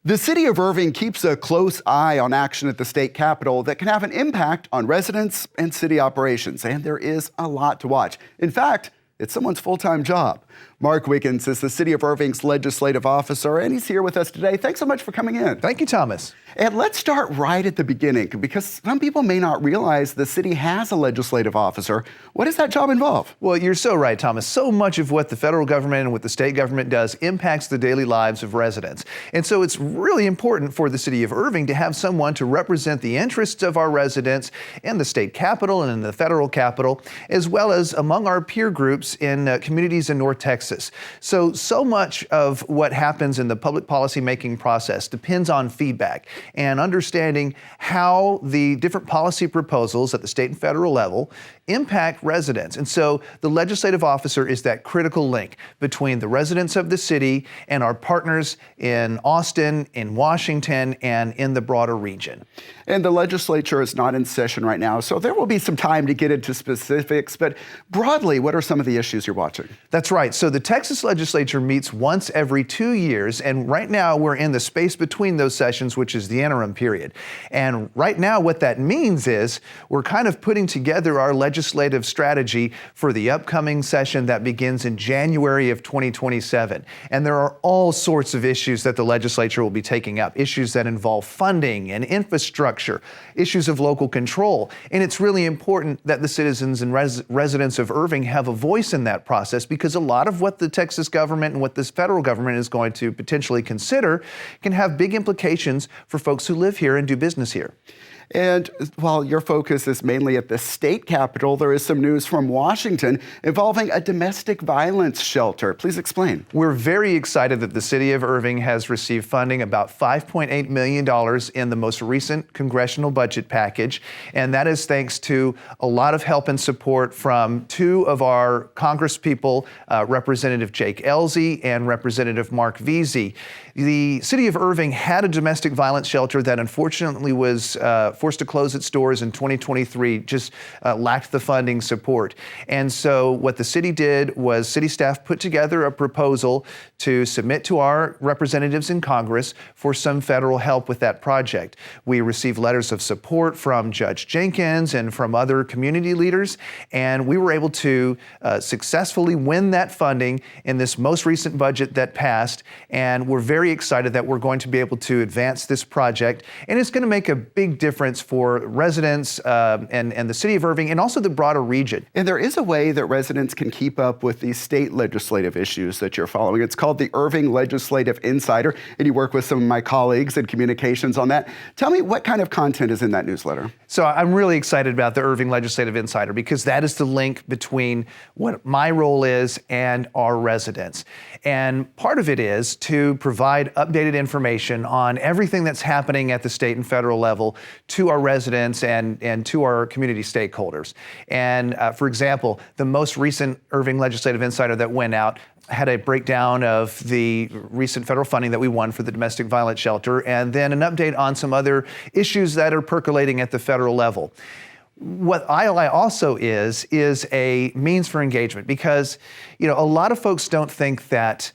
The city of Irving keeps a close eye on action at the state capitol that can have an impact on residents and city operations, and there is a lot to watch. In fact, it's someone's full-time job. Mark Wiggins is the City of Irving's legislative officer, and he's here with us today. Thanks so much for coming in. Thank you, Thomas. And let's start right at the beginning, because some people may not realize the city has a legislative officer. What does that job involve? Well, you're so right, Thomas. So much of what the federal government and what the state government does impacts the daily lives of residents. And so it's really important for the city of Irving to have someone to represent the interests of our residents in the state capitol and in the federal capitol, as well as among our peer groups in communities in North Texas. So much of what happens in the public policy making process depends on feedback and understanding how the different policy proposals at the state and federal level impact residents. And so the legislative officer is that critical link between the residents of the city and our partners in Austin, in Washington, and in the broader region. And the legislature is not in session right now, so there will be some time to get into specifics, but broadly, what are some of the issues you're watching? That's right. So the Texas legislature meets once every 2 years, and right now we're in the space between those sessions, which is the interim period. And right now what that means is we're kind of putting together our legislative strategy for the upcoming session that begins in January of 2027. And there are all sorts of issues that the legislature will be taking up, issues that involve funding and infrastructure, issues of local control. And it's really important that the citizens and residents of Irving have a voice in that process, because a lot of what the Texas government and what this federal government is going to potentially consider can have big implications for folks who live here and do business here. And while your focus is mainly at the state capitol, there is some news from Washington involving a domestic violence shelter. Please explain. We're very excited that the city of Irving has received funding, about $5.8 million in the most recent congressional budget package. And that is thanks to a lot of help and support from two of our congresspeople, Representative Jake Elzey and Representative Mark Veazey. The city of Irving had a domestic violence shelter that unfortunately was forced to close its doors in 2023, just lacked the funding support. And so what the city did was city staff put together a proposal to submit to our representatives in Congress for some federal help with that project. We received letters of support from Judge Jenkins and from other community leaders, and we were able to successfully win that funding in this most recent budget that passed. And we're very excited that we're going to be able to advance this project, and it's going to make a big difference for residents and the city of Irving and also the broader region. And there is a way that residents can keep up with these state legislative issues that you're following. It's called the Irving Legislative Insider, and you work with some of my colleagues in communications on that. Tell me, what kind of content is in that newsletter? So I'm really excited about the Irving Legislative Insider, because that is the link between what my role is and our residents. And part of it is to provide updated information on everything that's happening at the state and federal level to our residents and to our community stakeholders. And for example, the most recent Irving Legislative Insider that went out had a breakdown of the recent federal funding that we won for the domestic violence shelter, and then an update on some other issues that are percolating at the federal level. What ILI also is a means for engagement, because a lot of folks don't think that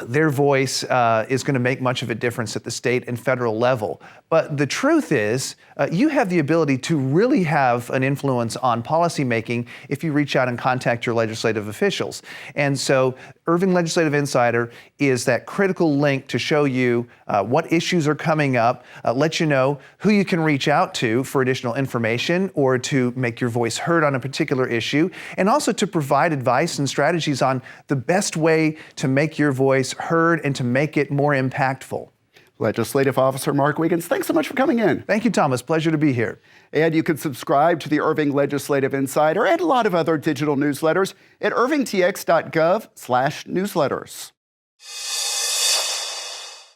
their voice is going to make much of a difference at the state and federal level. But the truth is, you have the ability to really have an influence on policymaking if you reach out and contact your legislative officials. And so Irving Legislative Insider is that critical link to show you what issues are coming up, let you know who you can reach out to for additional information or to make your voice heard on a particular issue, and also to provide advice and strategies on the best way to make your voice heard and to make it more impactful. Legislative Officer Mark Wiggins, thanks so much for coming in. Thank you, Thomas. Pleasure to be here. And you can subscribe to the Irving Legislative Insider and a lot of other digital newsletters at irvingtx.gov/newsletters.